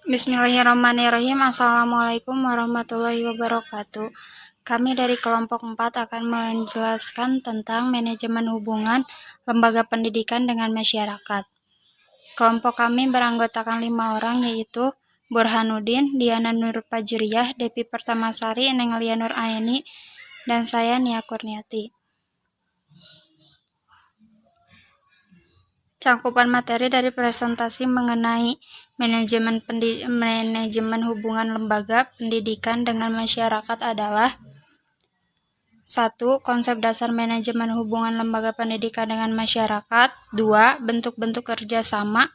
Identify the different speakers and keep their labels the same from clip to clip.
Speaker 1: Bismillahirrahmanirrahim. Assalamualaikum warahmatullahi wabarakatuh. Kami dari kelompok 4 akan menjelaskan tentang manajemen hubungan lembaga pendidikan dengan masyarakat. Kelompok kami beranggotakan 5 orang, yaitu Burhanuddin, Diana Nur Fajriyah, Devi Pertamasari, Neng Lia Nur Aini, dan saya Nia Kurniati. Cakupan materi dari presentasi mengenai manajemen hubungan lembaga pendidikan dengan masyarakat adalah: 1. Konsep dasar manajemen hubungan lembaga pendidikan dengan masyarakat. 2. Bentuk-bentuk kerjasama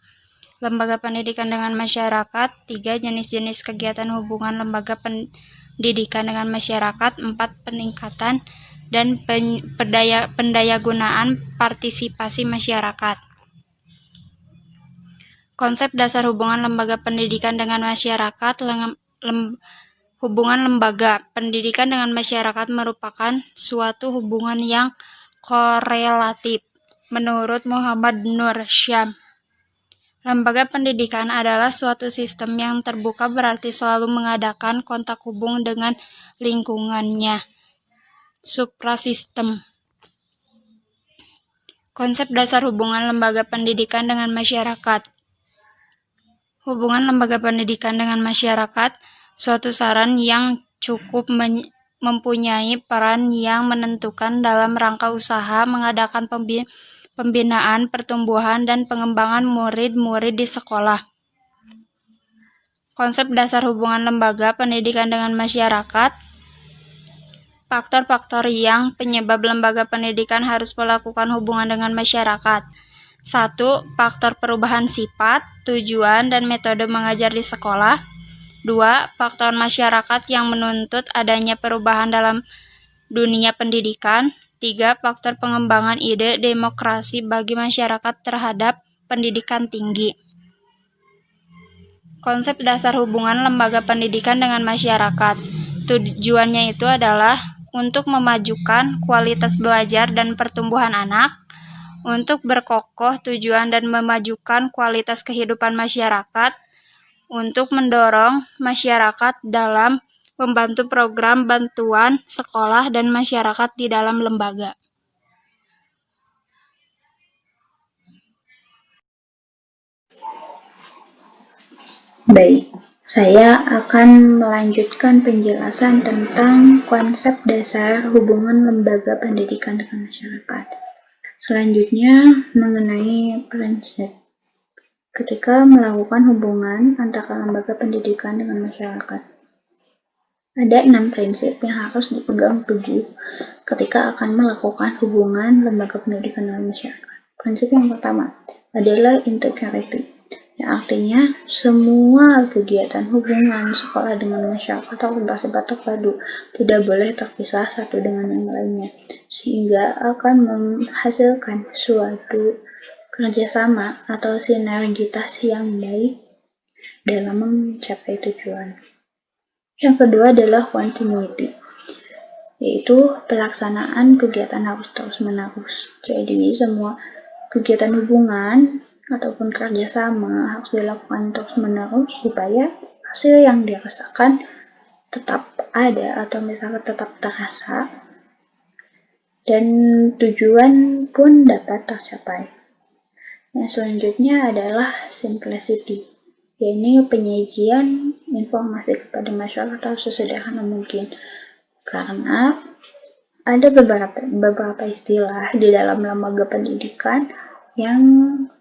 Speaker 1: lembaga pendidikan dengan masyarakat. 3. Jenis-jenis kegiatan hubungan lembaga pendidikan dengan masyarakat. 4. Peningkatan dan pendayagunaan partisipasi masyarakat. Konsep dasar hubungan lembaga pendidikan dengan masyarakat. Hubungan lembaga pendidikan dengan masyarakat merupakan suatu hubungan yang korelatif. Menurut Muhammad Nur Syam, lembaga pendidikan adalah suatu sistem yang terbuka, berarti selalu mengadakan kontak hubung dengan lingkungannya. Suprasistem. Konsep dasar hubungan lembaga pendidikan dengan masyarakat. Hubungan lembaga pendidikan dengan masyarakat suatu saran yang cukup mempunyai peran yang menentukan dalam rangka usaha mengadakan pembinaan, pertumbuhan, dan pengembangan murid-murid di sekolah. Konsep dasar hubungan lembaga pendidikan dengan masyarakat. Faktor-faktor yang penyebab lembaga pendidikan harus melakukan hubungan dengan masyarakat. 1. Faktor perubahan sifat, tujuan, dan metode mengajar di sekolah. 2. Faktor masyarakat yang menuntut adanya perubahan dalam dunia pendidikan. 3. Faktor pengembangan ide demokrasi bagi masyarakat terhadap pendidikan tinggi. Konsep dasar hubungan lembaga pendidikan dengan masyarakat. Tujuannya itu adalah untuk memajukan kualitas belajar dan pertumbuhan anak, untuk berkokoh tujuan dan memajukan kualitas kehidupan masyarakat, untuk mendorong masyarakat dalam membantu program bantuan sekolah dan masyarakat di dalam lembaga.
Speaker 2: Baik, saya akan melanjutkan penjelasan tentang konsep dasar hubungan lembaga pendidikan dengan masyarakat. Selanjutnya, mengenai prinsip ketika melakukan hubungan antara lembaga pendidikan dengan masyarakat. Ada 6 prinsip yang harus dipegang teguh ketika akan melakukan hubungan lembaga pendidikan dengan masyarakat. Prinsip yang pertama adalah integrity, yang artinya semua kegiatan hubungan sekolah dengan masyarakat harus bersifat terpadu, tidak boleh terpisah satu dengan yang lainnya, sehingga akan menghasilkan suatu kerjasama atau sinergitas yang baik dalam mencapai tujuan. Yang kedua adalah continuity, yaitu pelaksanaan kegiatan harus terus-menerus. Jadi semua kegiatan hubungan ataupun kerjasama harus dilakukan terus-menerus supaya hasil yang dirasakan tetap ada atau misalnya tetap terasa dan tujuan pun dapat tercapai. Yang selanjutnya adalah simplicity, yaitu penyajian informasi kepada masyarakat harus sesederhana mungkin, karena ada beberapa istilah di dalam lembaga pendidikan yang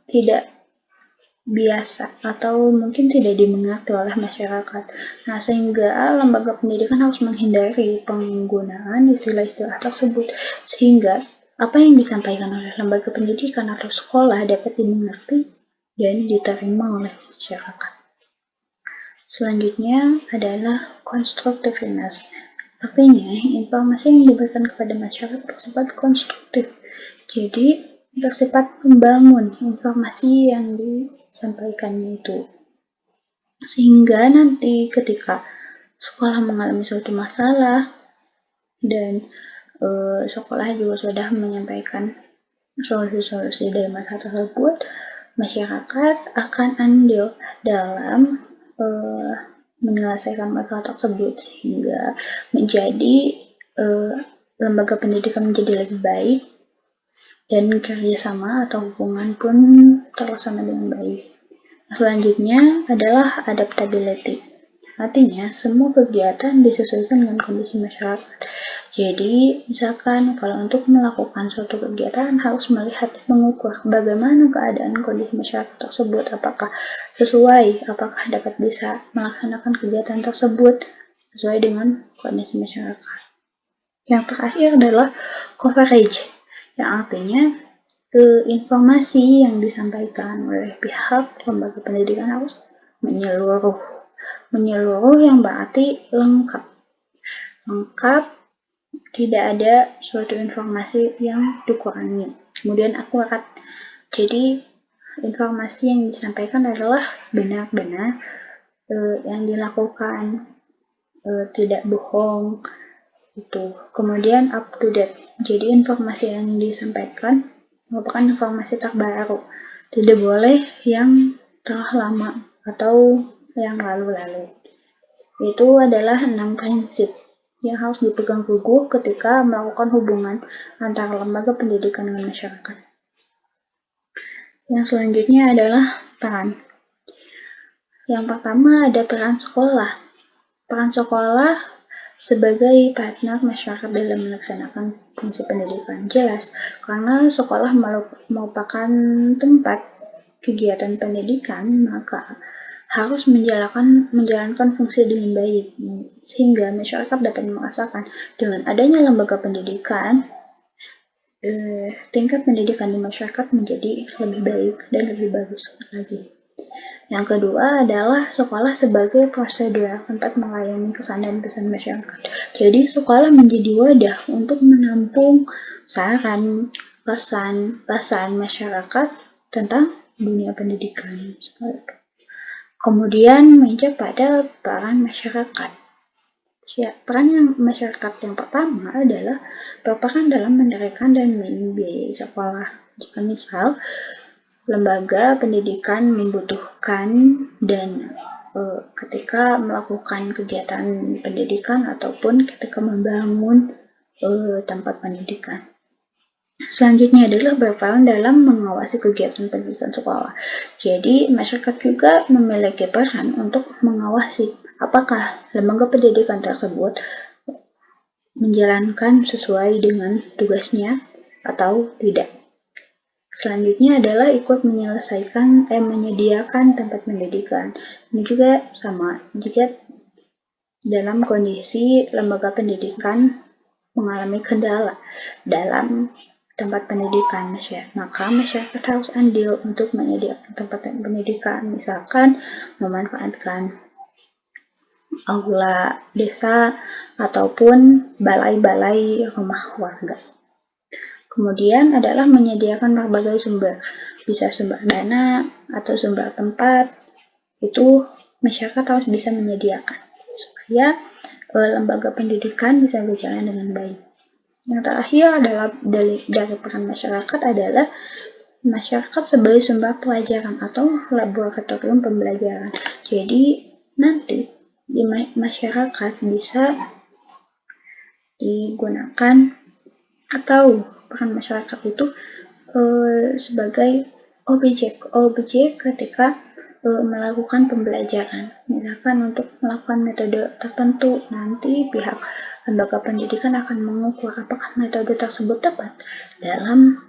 Speaker 2: tidak biasa atau mungkin tidak dimengerti oleh masyarakat. Nah, sehingga lembaga pendidikan harus menghindari penggunaan istilah-istilah tersebut, sehingga apa yang disampaikan oleh lembaga pendidikan atau sekolah dapat dimengerti dan diterima oleh masyarakat. Selanjutnya adalah constructiveness. Artinya, informasi yang diberikan kepada masyarakat bersifat konstruktif. Jadi, bersifat membangun informasi yang disampaikannya itu. Sehingga nanti ketika sekolah mengalami suatu masalah dan sekolah juga sudah menyampaikan solusi-solusi dari masalah tersebut, masyarakat akan andil dalam menyelesaikan masalah tersebut sehingga menjadi lembaga pendidikan menjadi lebih baik dan kerjasama atau hubungan pun terlaksana dengan baik. Selanjutnya adalah adaptability. Artinya, semua kegiatan disesuaikan dengan kondisi masyarakat. Jadi, misalkan kalau untuk melakukan suatu kegiatan harus melihat, mengukur bagaimana keadaan kondisi masyarakat tersebut, apakah sesuai, apakah dapat bisa melaksanakan kegiatan tersebut sesuai dengan kondisi masyarakat. Yang terakhir adalah coverage, yang artinya informasi yang disampaikan oleh pihak lembaga pendidikan harus menyeluruh. Menyeluruh yang berarti lengkap. Lengkap, tidak ada suatu informasi yang dikurangi. Kemudian akurat. Jadi, informasi yang disampaikan adalah benar-benar yang dilakukan, tidak bohong. Itu. Kemudian up to date. Jadi, informasi yang disampaikan merupakan informasi terbaru. Tidak boleh yang telah lama atau yang lalu-lalu. Itu adalah 6 prinsip yang harus dipegang teguh ketika melakukan hubungan antara lembaga pendidikan dengan masyarakat. Yang selanjutnya adalah peran. Yang pertama ada peran sekolah. Peran sekolah sebagai partner masyarakat dalam melaksanakan fungsi pendidikan. Jelas, karena sekolah merupakan tempat kegiatan pendidikan, maka harus menjalankan fungsi dengan baik, sehingga masyarakat dapat merasakan dengan adanya lembaga pendidikan, tingkat pendidikan di masyarakat menjadi lebih baik dan lebih bagus lagi. Yang kedua adalah sekolah sebagai prosedur tempat melayani kesan dan pesan masyarakat. Jadi sekolah menjadi wadah untuk menampung saran, pesan masyarakat tentang dunia pendidikan. Kemudian meninjau pada peran masyarakat. Ya, peran masyarakat yang pertama adalah berperan dalam mendirikan dan membiayai sekolah. Jika misal lembaga pendidikan membutuhkan dan ketika melakukan kegiatan pendidikan ataupun ketika membangun tempat pendidikan. Selanjutnya adalah berperan dalam mengawasi kegiatan pendidikan sekolah. Jadi, masyarakat juga memiliki peran untuk mengawasi apakah lembaga pendidikan tersebut menjalankan sesuai dengan tugasnya atau tidak. Selanjutnya adalah ikut menyediakan tempat pendidikan. Ini juga sama, jika dalam kondisi lembaga pendidikan mengalami kendala dalam tempat pendidikan, maka masyarakat harus andil untuk menyediakan tempat pendidikan, misalkan memanfaatkan aula desa ataupun balai-balai rumah warga. Kemudian adalah menyediakan berbagai sumber, bisa sumber dana atau sumber tempat, itu masyarakat harus bisa menyediakan supaya lembaga pendidikan bisa berjalan dengan baik. Yang terakhir adalah dari peran masyarakat adalah masyarakat sebagai sumber pelajaran atau laboratorium pembelajaran. Jadi nanti di masyarakat bisa digunakan atau peran masyarakat itu sebagai objek ketika melakukan pembelajaran. Misalkan untuk melakukan metode tertentu, nanti pihak lembaga pendidikan akan mengukur apakah metode tersebut tepat dalam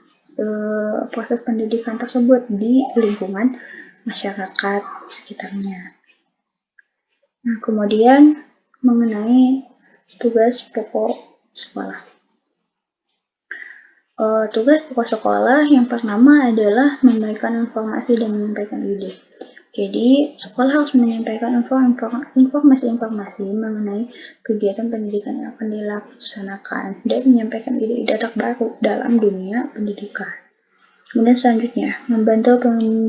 Speaker 2: proses pendidikan tersebut di lingkungan masyarakat sekitarnya. Nah, kemudian mengenai tugas pokok sekolah. Tugas pokok sekolah yang pertama adalah memberikan informasi dan menyampaikan ide. Jadi, sekolah harus menyampaikan informasi-informasi mengenai kegiatan pendidikan yang akan dilaksanakan dan menyampaikan ide-ide terbaru dalam dunia pendidikan. Kemudian selanjutnya, membantu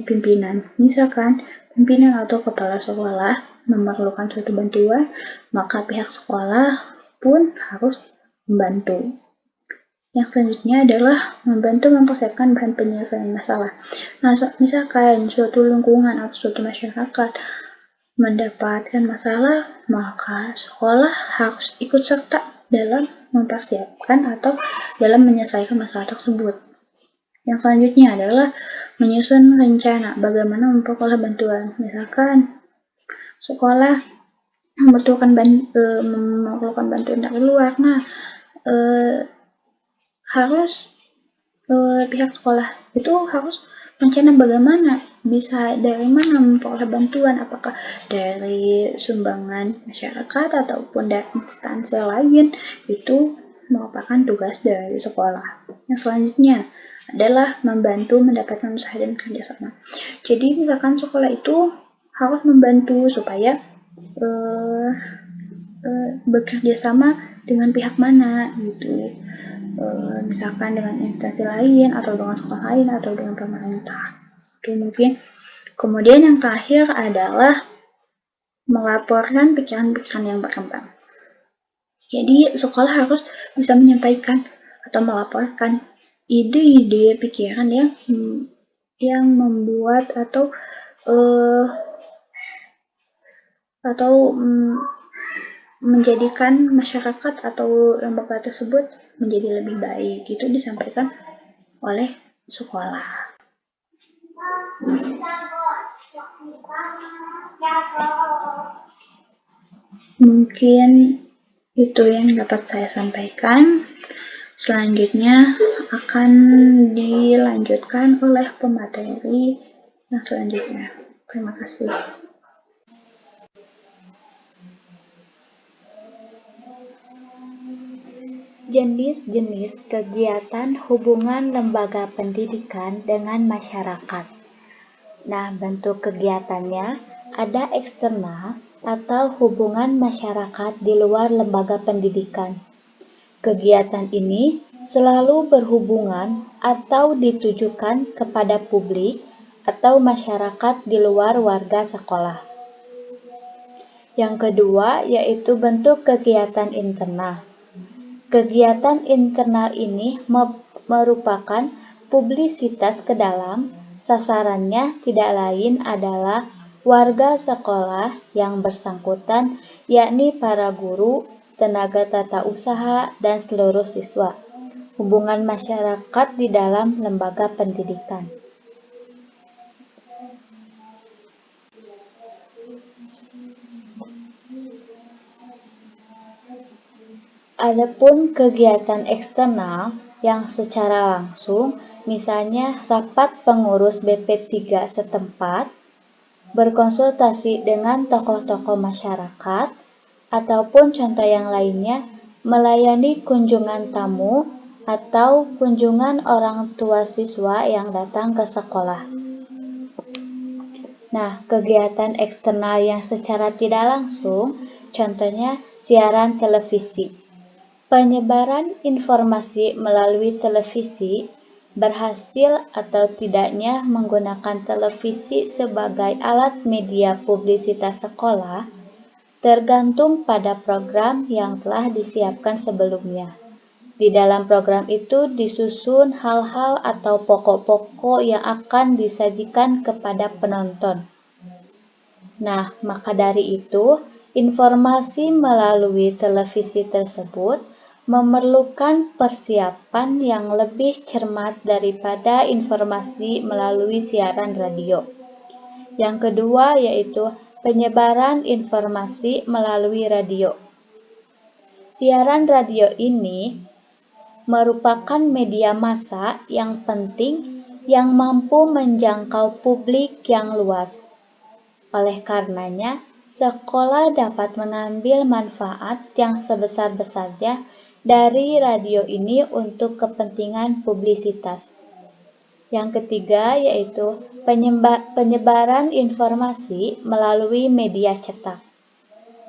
Speaker 2: pimpinan. Misalkan pimpinan atau kepala sekolah memerlukan suatu bantuan, maka pihak sekolah pun harus membantu. Yang selanjutnya adalah membantu mempersiapkan bahan penyelesaian masalah. Nah, misalkan suatu lingkungan atau suatu masyarakat mendapatkan masalah, maka sekolah harus ikut serta dalam mempersiapkan atau dalam menyelesaikan masalah tersebut. Yang selanjutnya adalah menyusun rencana bagaimana memperoleh bantuan. Misalkan sekolah memerlukan bantuan dari luar, harus pihak sekolah itu harus rencana bagaimana bisa dari mana memperoleh bantuan, apakah dari sumbangan masyarakat ataupun dari instansi lain. Itu merupakan tugas dari sekolah. Yang selanjutnya adalah membantu mendapatkan usaha dan kerjasama. Jadi misalkan sekolah itu harus membantu supaya bekerja sama dengan pihak mana gitu. Misalkan dengan instansi lain atau dengan sekolah lain atau dengan pemerintah. Itu mungkin. Kemudian yang terakhir adalah melaporkan pikiran-pikiran yang berkembang. Jadi sekolah harus bisa menyampaikan atau melaporkan ide-ide pikiran yang membuat atau menjadikan masyarakat atau lembaga tersebut menjadi lebih baik. Itu disampaikan oleh sekolah. Mungkin itu yang dapat saya sampaikan. Selanjutnya akan dilanjutkan oleh pemateri yang selanjutnya. Terima kasih.
Speaker 3: Jenis-jenis kegiatan hubungan lembaga pendidikan dengan masyarakat. Nah, bentuk kegiatannya ada eksternal atau hubungan masyarakat di luar lembaga pendidikan. Kegiatan ini selalu berhubungan atau ditujukan kepada publik atau masyarakat di luar warga sekolah. Yang kedua yaitu bentuk kegiatan internal. Kegiatan internal ini merupakan publisitas ke dalam, sasarannya tidak lain adalah warga sekolah yang bersangkutan, yakni para guru, tenaga tata usaha, dan seluruh siswa. Hubungan masyarakat di dalam lembaga pendidikan. Adapun kegiatan eksternal yang secara langsung, misalnya rapat pengurus BP3 setempat, berkonsultasi dengan tokoh-tokoh masyarakat, ataupun contoh yang lainnya, melayani kunjungan tamu atau kunjungan orang tua siswa yang datang ke sekolah. Nah, kegiatan eksternal yang secara tidak langsung, contohnya siaran televisi. Penyebaran informasi melalui televisi berhasil atau tidaknya menggunakan televisi sebagai alat media publisitas sekolah tergantung pada program yang telah disiapkan sebelumnya. Di dalam program itu disusun hal-hal atau pokok-pokok yang akan disajikan kepada penonton. Nah, maka dari itu, informasi melalui televisi tersebut memerlukan persiapan yang lebih cermat daripada informasi melalui siaran radio. Yang kedua yaitu penyebaran informasi melalui radio. Siaran radio ini merupakan media massa yang penting yang mampu menjangkau publik yang luas. Oleh karenanya, sekolah dapat mengambil manfaat yang sebesar-besarnya dari radio ini untuk kepentingan publisitas. Yang ketiga yaitu penyebaran informasi melalui media cetak.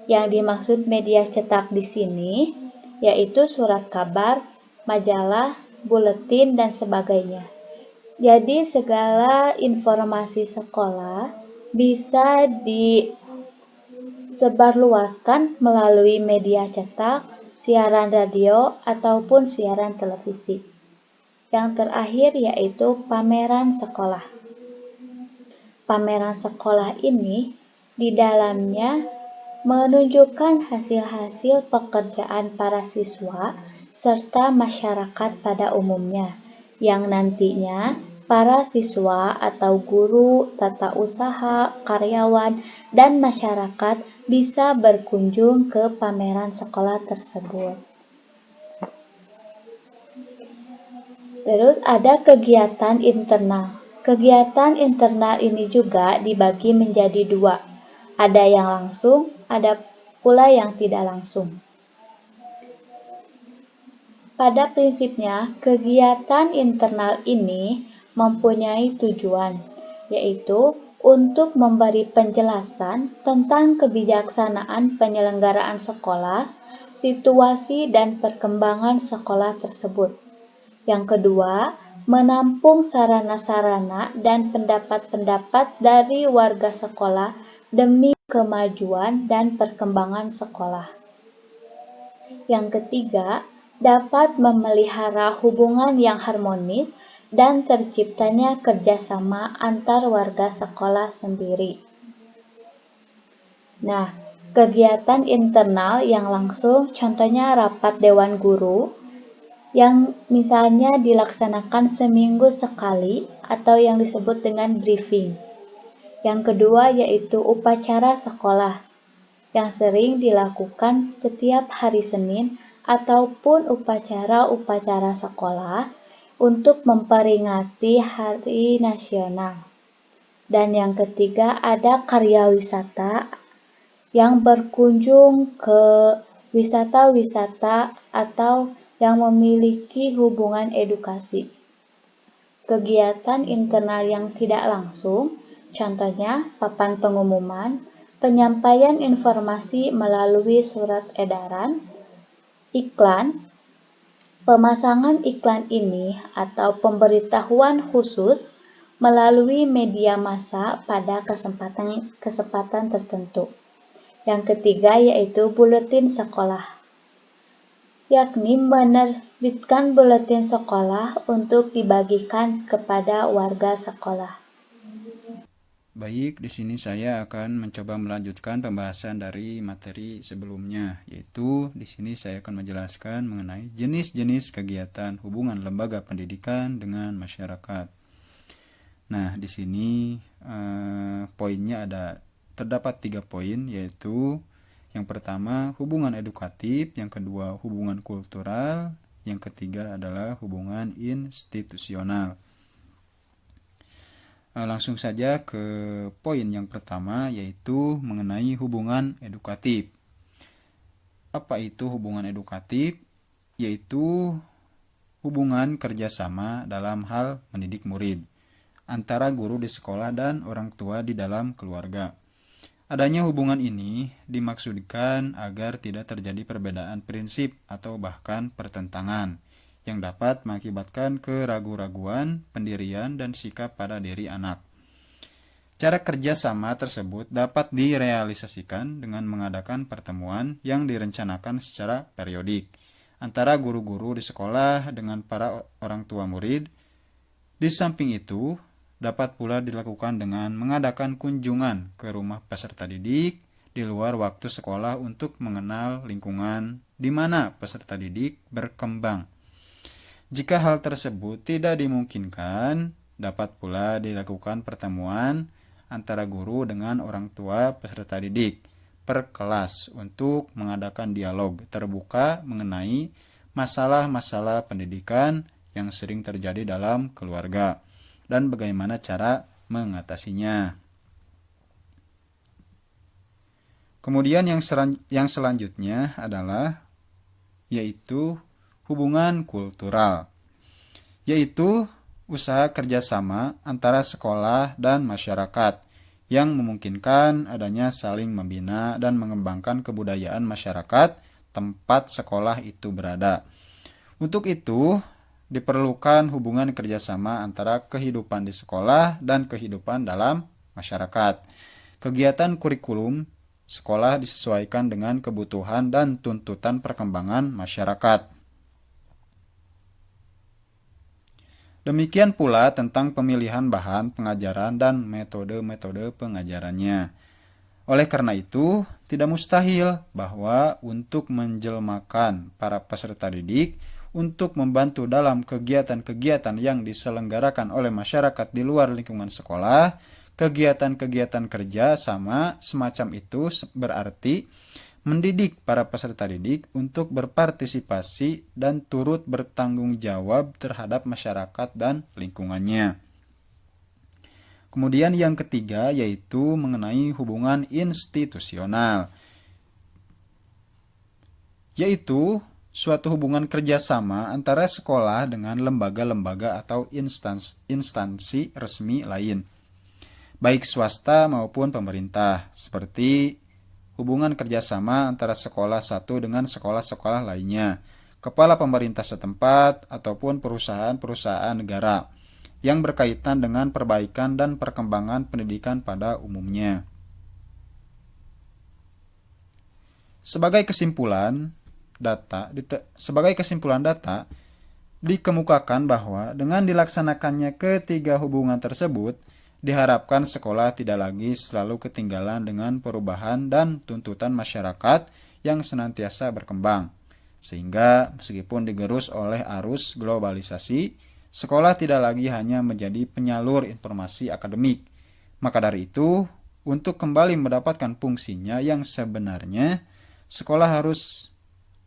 Speaker 3: Yang dimaksud media cetak di sini yaitu surat kabar, majalah, buletin, dan sebagainya. Jadi segala informasi sekolah bisa disebarluaskan melalui media cetak, siaran radio, ataupun siaran televisi. Yang terakhir yaitu pameran sekolah. Pameran sekolah ini Di dalamnya menunjukkan hasil-hasil pekerjaan para siswa serta masyarakat pada umumnya, yang nantinya para siswa atau guru, tata usaha, karyawan, dan masyarakat bisa berkunjung ke pameran sekolah tersebut. Terus ada kegiatan internal. Kegiatan internal ini juga dibagi menjadi dua. Ada yang langsung, ada pula yang tidak langsung. Pada prinsipnya, kegiatan internal ini mempunyai tujuan, yaitu untuk memberi penjelasan tentang kebijaksanaan penyelenggaraan sekolah, situasi dan perkembangan sekolah tersebut. Yang kedua, menampung sarana-sarana dan pendapat-pendapat dari warga sekolah demi kemajuan dan perkembangan sekolah. Yang ketiga, dapat memelihara hubungan yang harmonis dan terciptanya kerjasama antar warga sekolah sendiri. Nah, kegiatan internal yang langsung contohnya rapat dewan guru, yang misalnya dilaksanakan seminggu sekali atau yang disebut dengan briefing. Yang kedua yaitu upacara sekolah, yang sering dilakukan setiap hari Senin ataupun upacara-upacara sekolah untuk memperingati Hari Nasional. Dan yang ketiga ada karya wisata yang berkunjung ke wisata-wisata atau yang memiliki hubungan edukasi. Kegiatan internal yang tidak langsung, contohnya papan pengumuman, penyampaian informasi melalui surat edaran, iklan, pemasangan iklan ini atau pemberitahuan khusus melalui media massa pada kesempatan tertentu. Yang ketiga yaitu buletin sekolah, yakni menerbitkan buletin sekolah untuk dibagikan kepada warga sekolah.
Speaker 4: Baik, di sini saya akan mencoba melanjutkan pembahasan dari materi sebelumnya, yaitu di sini saya akan menjelaskan mengenai jenis-jenis kegiatan hubungan lembaga pendidikan dengan masyarakat. Nah, di sini poinnya terdapat 3 poin, yaitu yang pertama hubungan edukatif, yang kedua hubungan kultural, yang ketiga adalah hubungan institusional. Langsung saja ke poin yang pertama, yaitu mengenai hubungan edukatif. Apa itu hubungan edukatif? Yaitu hubungan kerjasama dalam hal mendidik murid antara guru di sekolah dan orang tua di dalam keluarga. Adanya hubungan ini dimaksudkan agar tidak terjadi perbedaan prinsip atau bahkan pertentangan yang dapat mengakibatkan keraguan-raguan, pendirian, dan sikap pada diri anak. Cara kerjasama tersebut dapat direalisasikan dengan mengadakan pertemuan yang direncanakan secara periodik antara guru-guru di sekolah dengan para orang tua murid. Di samping itu, dapat pula dilakukan dengan mengadakan kunjungan ke rumah peserta didik di luar waktu sekolah untuk mengenal lingkungan di mana peserta didik berkembang. Jika hal tersebut tidak dimungkinkan, dapat pula dilakukan pertemuan antara guru dengan orang tua peserta didik per kelas untuk mengadakan dialog terbuka mengenai masalah-masalah pendidikan yang sering terjadi dalam keluarga dan bagaimana cara mengatasinya. Kemudian yang selanjutnya adalah yaitu hubungan kultural, yaitu usaha kerjasama antara sekolah dan masyarakat yang memungkinkan adanya saling membina dan mengembangkan kebudayaan masyarakat tempat sekolah itu berada. Untuk itu, diperlukan hubungan kerjasama antara kehidupan di sekolah dan kehidupan dalam masyarakat. Kegiatan kurikulum sekolah disesuaikan dengan kebutuhan dan tuntutan perkembangan masyarakat. Demikian pula tentang pemilihan bahan pengajaran dan metode-metode pengajarannya. Oleh karena itu, tidak mustahil bahwa untuk menjelmakan para peserta didik untuk membantu dalam kegiatan-kegiatan yang diselenggarakan oleh masyarakat di luar lingkungan sekolah, kegiatan-kegiatan kerja sama semacam itu berarti mendidik para peserta didik untuk berpartisipasi dan turut bertanggung jawab terhadap masyarakat dan lingkungannya. Kemudian yang ketiga yaitu mengenai hubungan institusional, yaitu suatu hubungan kerjasama antara sekolah dengan lembaga-lembaga atau instansi resmi lain, baik swasta maupun pemerintah, seperti hubungan kerjasama antara sekolah satu dengan sekolah-sekolah lainnya, kepala pemerintah setempat, ataupun perusahaan-perusahaan negara yang berkaitan dengan perbaikan dan perkembangan pendidikan pada umumnya. Sebagai kesimpulan data, dikemukakan bahwa dengan dilaksanakannya ketiga hubungan tersebut, diharapkan sekolah tidak lagi selalu ketinggalan dengan perubahan dan tuntutan masyarakat yang senantiasa berkembang. Sehingga meskipun digerus oleh arus globalisasi, sekolah tidak lagi hanya menjadi penyalur informasi akademik. Maka dari itu, untuk kembali mendapatkan fungsinya yang sebenarnya, sekolah harus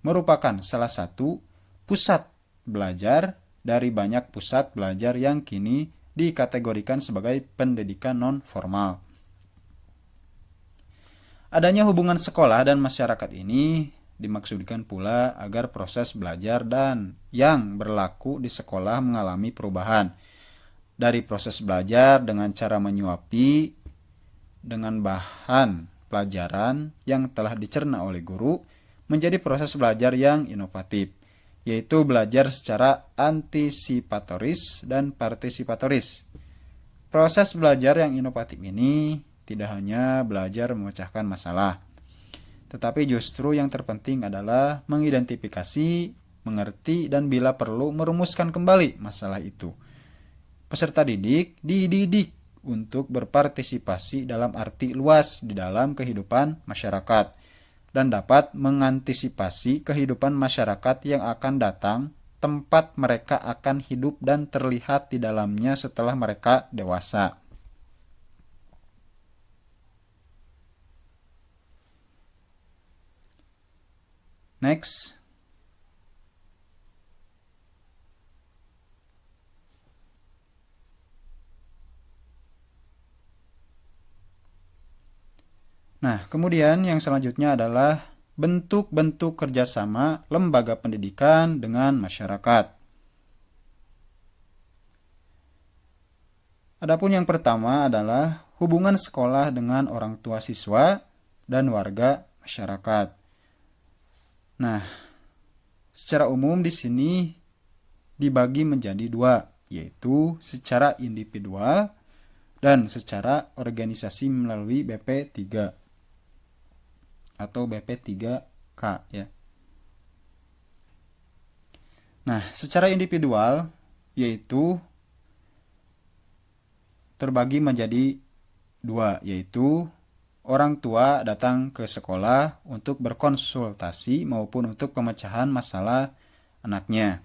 Speaker 4: merupakan salah satu pusat belajar dari banyak pusat belajar yang kini dikategorikan sebagai pendidikan non-formal. Adanya hubungan sekolah dan masyarakat ini dimaksudkan pula agar proses belajar dan yang berlaku di sekolah mengalami perubahan. Dari proses belajar dengan cara menyuapi dengan bahan pelajaran yang telah dicerna oleh guru, menjadi proses belajar yang inovatif, yaitu belajar secara antisipatoris dan partisipatoris. Proses belajar yang inovatif ini tidak hanya belajar memecahkan masalah, tetapi justru yang terpenting adalah mengidentifikasi, mengerti, dan bila perlu merumuskan kembali masalah itu. Peserta didik dididik untuk berpartisipasi dalam arti luas di dalam kehidupan masyarakat dan dapat mengantisipasi kehidupan masyarakat yang akan datang, tempat mereka akan hidup dan terlihat di dalamnya setelah mereka dewasa. Next. Nah, kemudian yang selanjutnya adalah bentuk-bentuk kerjasama lembaga pendidikan dengan masyarakat. Adapun yang pertama adalah hubungan sekolah dengan orang tua siswa dan warga masyarakat. Nah, secara umum di sini dibagi menjadi dua, yaitu secara individual dan secara organisasi melalui BP3 atau BP3K ya. Nah, secara individual yaitu terbagi menjadi dua, yaitu orang tua datang ke sekolah untuk berkonsultasi maupun untuk pemecahan masalah anaknya.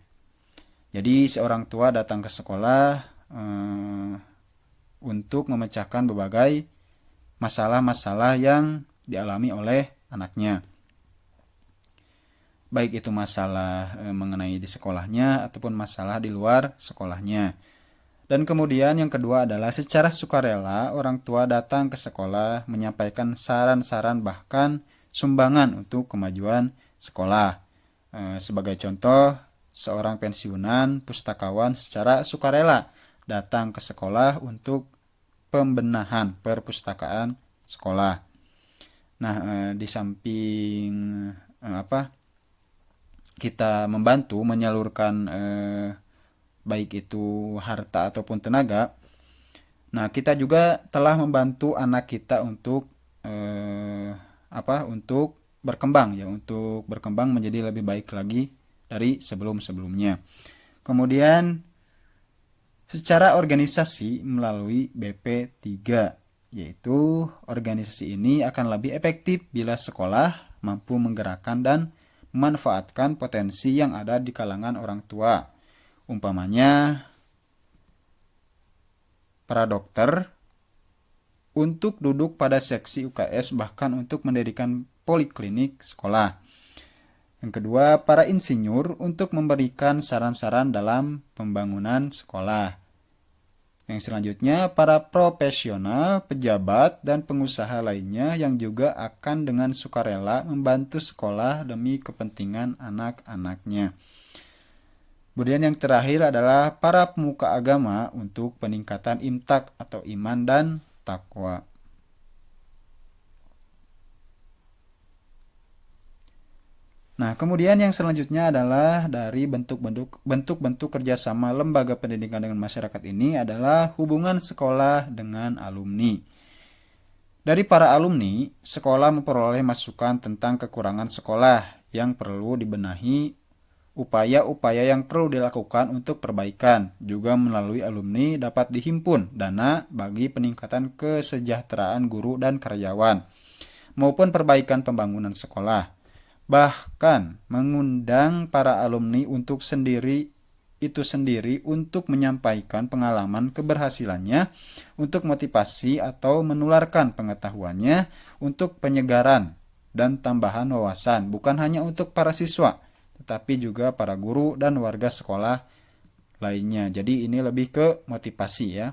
Speaker 4: Jadi seorang tua datang ke sekolah untuk memecahkan berbagai masalah-masalah yang dialami oleh anaknya. Baik itu masalah mengenai di sekolahnya ataupun masalah di luar sekolahnya. Dan kemudian yang kedua adalah secara sukarela orang tua datang ke sekolah menyampaikan saran-saran bahkan sumbangan untuk kemajuan sekolah. Sebagai contoh, seorang pensiunan pustakawan secara sukarela datang ke sekolah untuk pembenahan perpustakaan sekolah. Nah, di samping kita membantu menyalurkan baik itu harta ataupun tenaga, nah kita juga telah membantu anak kita untuk untuk berkembang ya, untuk berkembang menjadi lebih baik lagi dari sebelum-sebelumnya. Kemudian secara organisasi melalui BP3 yaitu organisasi ini akan lebih efektif bila sekolah mampu menggerakkan dan memanfaatkan potensi yang ada di kalangan orang tua. Umpamanya, para dokter untuk duduk pada seksi UKS, bahkan untuk mendirikan poliklinik sekolah. Yang kedua, para insinyur untuk memberikan saran-saran dalam pembangunan sekolah. Yang selanjutnya, para profesional, pejabat, dan pengusaha lainnya yang juga akan dengan sukarela membantu sekolah demi kepentingan anak-anaknya. Kemudian yang terakhir adalah para pemuka agama untuk peningkatan imtak atau iman dan takwa. Nah, kemudian yang selanjutnya adalah dari bentuk-bentuk kerjasama lembaga pendidikan dengan masyarakat ini adalah hubungan sekolah dengan alumni. Dari para alumni, sekolah memperoleh masukan tentang kekurangan sekolah yang perlu dibenahi, upaya-upaya yang perlu dilakukan untuk perbaikan. Juga melalui alumni dapat dihimpun dana bagi peningkatan kesejahteraan guru dan karyawan, maupun perbaikan pembangunan sekolah. Bahkan mengundang para alumni untuk sendiri untuk menyampaikan pengalaman keberhasilannya, untuk motivasi atau menularkan pengetahuannya, untuk penyegaran dan tambahan wawasan, bukan hanya untuk para siswa, tetapi juga para guru dan warga sekolah lainnya. Jadi ini lebih ke motivasi ya.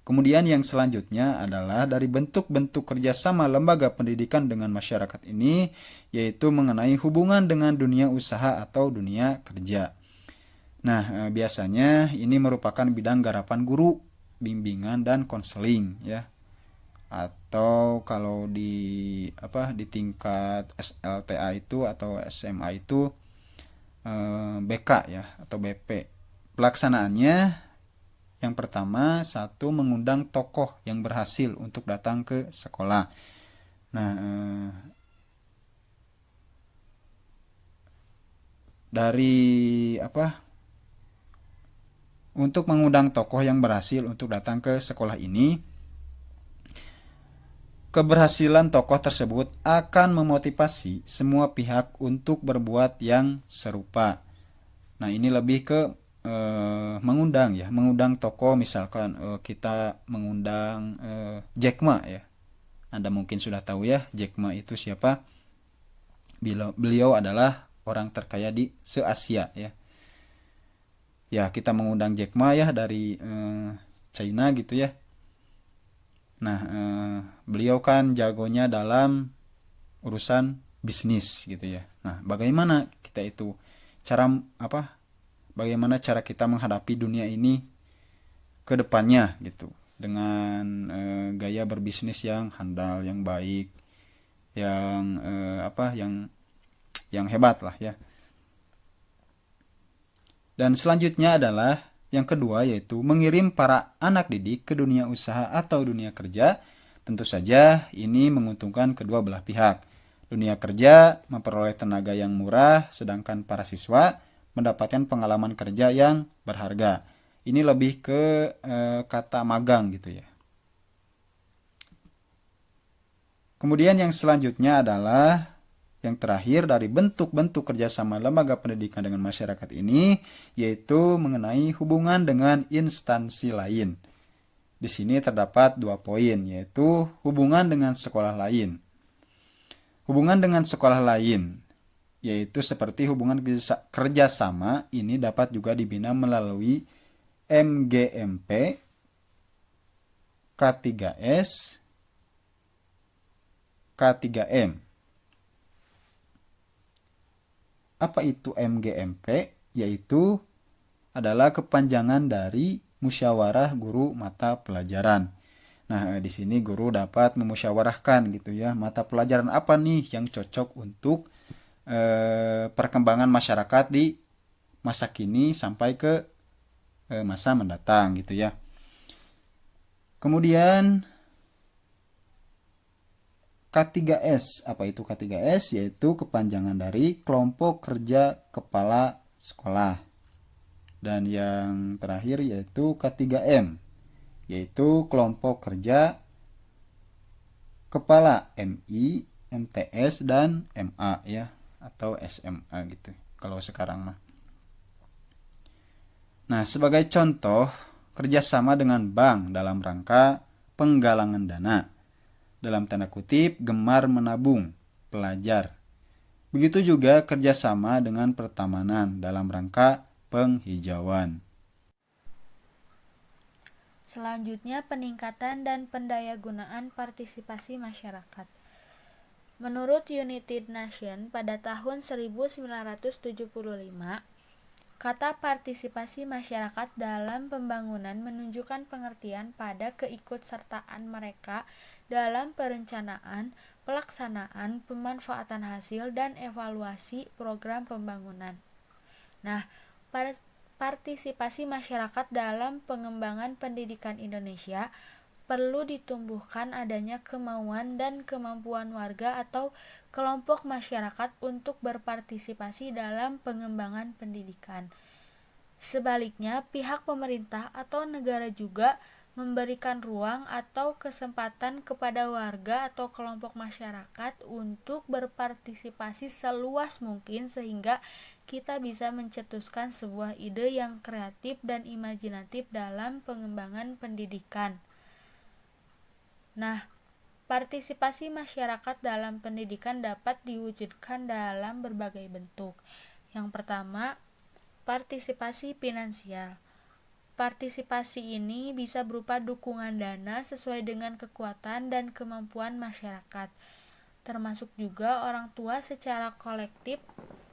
Speaker 4: Kemudian yang selanjutnya adalah dari bentuk-bentuk kerjasama lembaga pendidikan dengan masyarakat ini, yaitu mengenai hubungan dengan dunia usaha atau dunia kerja. Nah, biasanya ini merupakan bidang garapan guru, bimbingan dan konseling ya. Atau kalau di tingkat SLTA itu atau SMA itu BK ya atau BP. Pelaksanaannya yang pertama, satu, mengundang tokoh yang berhasil untuk datang ke sekolah. Nah, untuk mengundang tokoh yang berhasil untuk datang ke sekolah ini, keberhasilan tokoh tersebut akan memotivasi semua pihak untuk berbuat yang serupa. Nah, ini lebih ke mengundang tokoh, misalkan kita mengundang Jack Ma ya. Anda mungkin sudah tahu ya Jack Ma itu siapa. Beliau adalah orang terkaya di se-Asia ya. Ya, kita mengundang Jack Ma ya dari China gitu ya. Nah, beliau kan jagonya dalam urusan bisnis gitu ya. Nah, bagaimana kita itu bagaimana cara kita menghadapi dunia ini ke depannya gitu, dengan gaya berbisnis yang handal, yang baik, yang yang hebat lah ya. Dan selanjutnya adalah yang kedua, yaitu mengirim para anak didik ke dunia usaha atau dunia kerja. Tentu saja ini menguntungkan kedua belah pihak. Dunia kerja memperoleh tenaga yang murah, sedangkan para siswa mendapatkan pengalaman kerja yang berharga. Ini lebih ke kata magang gitu ya. Kemudian yang selanjutnya adalah yang terakhir dari bentuk-bentuk kerjasama lembaga pendidikan dengan masyarakat ini, yaitu mengenai hubungan dengan instansi lain. Di sini terdapat 2 poin, yaitu hubungan dengan sekolah lain. Hubungan dengan sekolah lain, yaitu seperti hubungan kerjasama ini dapat juga dibina melalui MGMP, K3S, K3M. Apa itu MGMP? Yaitu adalah kepanjangan dari musyawarah guru mata pelajaran. Nah, di sini guru dapat memusyawarahkan gitu ya, mata pelajaran apa nih yang cocok untuk perkembangan masyarakat di masa kini sampai ke masa mendatang gitu ya. Kemudian K3S, apa itu K3S? Yaitu kepanjangan dari kelompok kerja kepala sekolah. Dan yang terakhir yaitu K3M, yaitu kelompok kerja kepala MI, MTS, dan MA ya, atau SMA gitu kalau sekarang mah. Nah, sebagai contoh, kerjasama dengan bank dalam rangka penggalangan dana, dalam tanda kutip gemar menabung pelajar. Begitu juga kerjasama dengan pertamanan dalam rangka penghijauan.
Speaker 1: Selanjutnya, peningkatan dan pendayagunaan partisipasi masyarakat. Menurut United Nations pada tahun 1975, kata partisipasi masyarakat dalam pembangunan menunjukkan pengertian pada keikutsertaan mereka dalam perencanaan, pelaksanaan, pemanfaatan hasil, dan evaluasi program pembangunan. Nah, partisipasi masyarakat dalam pengembangan pendidikan Indonesia perlu ditumbuhkan adanya kemauan dan kemampuan warga atau kelompok masyarakat untuk berpartisipasi dalam pengembangan pendidikan. Sebaliknya, pihak pemerintah atau negara juga memberikan ruang atau kesempatan kepada warga atau kelompok masyarakat untuk berpartisipasi seluas mungkin sehingga kita bisa mencetuskan sebuah ide yang kreatif dan imajinatif dalam pengembangan pendidikan. Nah, partisipasi masyarakat dalam pendidikan dapat diwujudkan dalam berbagai bentuk. Yang pertama, partisipasi finansial. Partisipasi ini bisa berupa dukungan dana sesuai dengan kekuatan dan kemampuan masyarakat. Termasuk juga orang tua secara kolektif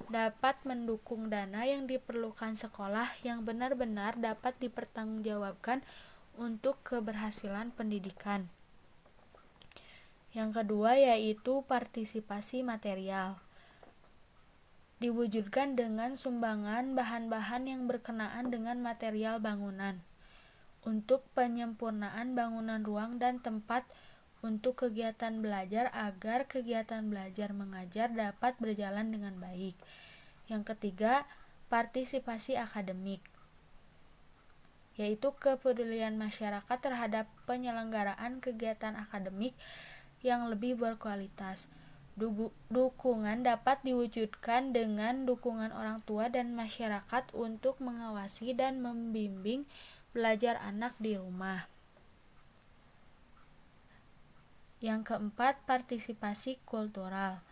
Speaker 1: dapat mendukung dana yang diperlukan sekolah yang benar-benar dapat dipertanggungjawabkan untuk keberhasilan pendidikan. Yang kedua yaitu partisipasi material. Diwujudkan dengan sumbangan bahan-bahan yang berkenaan dengan material bangunan untuk penyempurnaan bangunan ruang dan tempat untuk kegiatan belajar agar kegiatan belajar mengajar dapat berjalan dengan baik. Yang ketiga, partisipasi akademik, yaitu kepedulian masyarakat terhadap penyelenggaraan kegiatan akademik yang lebih berkualitas. Dukungan dapat diwujudkan dengan dukungan orang tua dan masyarakat untuk mengawasi dan membimbing belajar anak di rumah. Yang keempat, partisipasi kultural.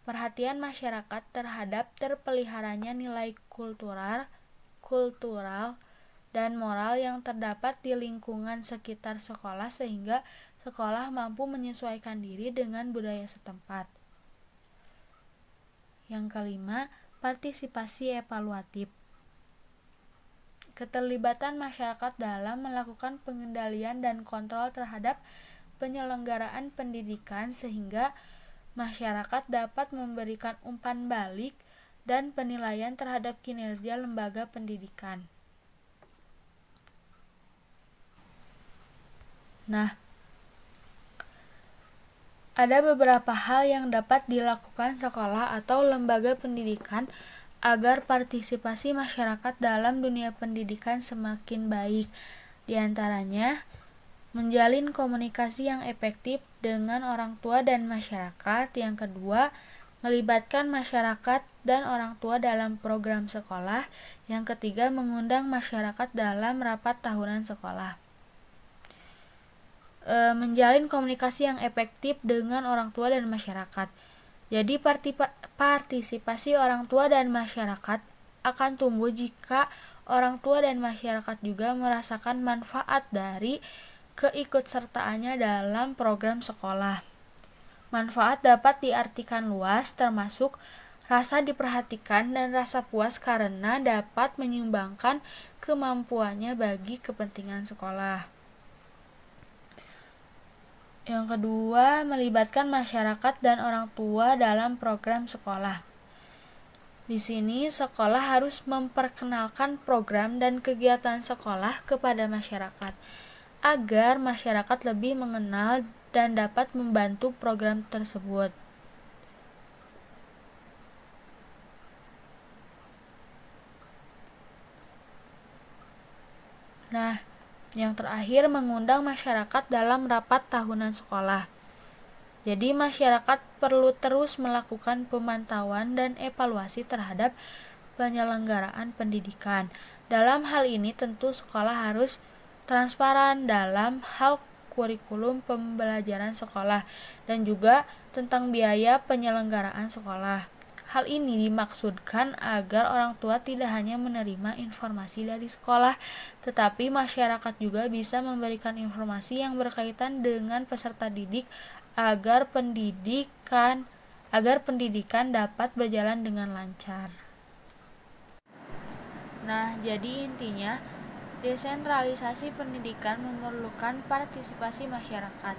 Speaker 1: Perhatian masyarakat terhadap terpeliharanya nilai kultural dan moral yang terdapat di lingkungan sekitar sekolah sehingga sekolah mampu menyesuaikan diri dengan budaya setempat. Yang kelima, partisipasi evaluatif. Keterlibatan masyarakat dalam melakukan pengendalian dan kontrol terhadap penyelenggaraan pendidikan sehingga masyarakat dapat memberikan umpan balik dan penilaian terhadap kinerja lembaga pendidikan. Nah, ada beberapa hal yang dapat dilakukan sekolah atau lembaga pendidikan agar partisipasi masyarakat dalam dunia pendidikan semakin baik. Di antaranya, menjalin komunikasi yang efektif dengan orang tua dan masyarakat. Yang kedua, melibatkan masyarakat dan orang tua dalam program sekolah. Yang ketiga, mengundang masyarakat dalam rapat tahunan sekolah. Menjalin komunikasi yang efektif dengan orang tua dan masyarakat. Jadi partisipasi orang tua dan masyarakat akan tumbuh jika orang tua dan masyarakat juga merasakan manfaat dari keikutsertaannya dalam program sekolah. Manfaat dapat diartikan luas termasuk rasa diperhatikan dan rasa puas karena dapat menyumbangkan kemampuannya bagi kepentingan sekolah. Yang kedua, melibatkan masyarakat dan orang tua dalam program sekolah. Di sini, sekolah harus memperkenalkan program dan kegiatan sekolah kepada masyarakat, agar masyarakat lebih mengenal dan dapat membantu program tersebut. Nah, Yang terakhir, mengundang masyarakat dalam rapat tahunan sekolah. Jadi masyarakat perlu terus melakukan pemantauan dan evaluasi terhadap penyelenggaraan pendidikan. Dalam hal ini tentu sekolah harus transparan dalam hal kurikulum pembelajaran sekolah dan juga tentang biaya penyelenggaraan sekolah. Hal ini dimaksudkan agar orang tua tidak hanya menerima informasi dari sekolah, tetapi masyarakat juga bisa memberikan informasi yang berkaitan dengan peserta didik agar pendidikan dapat berjalan dengan lancar. Nah, jadi intinya desentralisasi pendidikan memerlukan partisipasi masyarakat.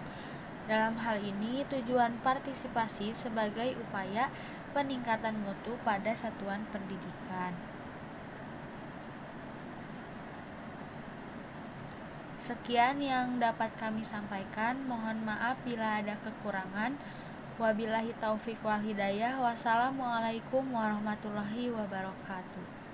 Speaker 1: Dalam hal ini, tujuan partisipasi sebagai upaya peningkatan mutu pada satuan pendidikan. Sekian yang dapat kami sampaikan. Mohon maaf bila ada kekurangan. Wabillahi taufik wal hidayah. Wassalamualaikum warahmatullahi wabarakatuh.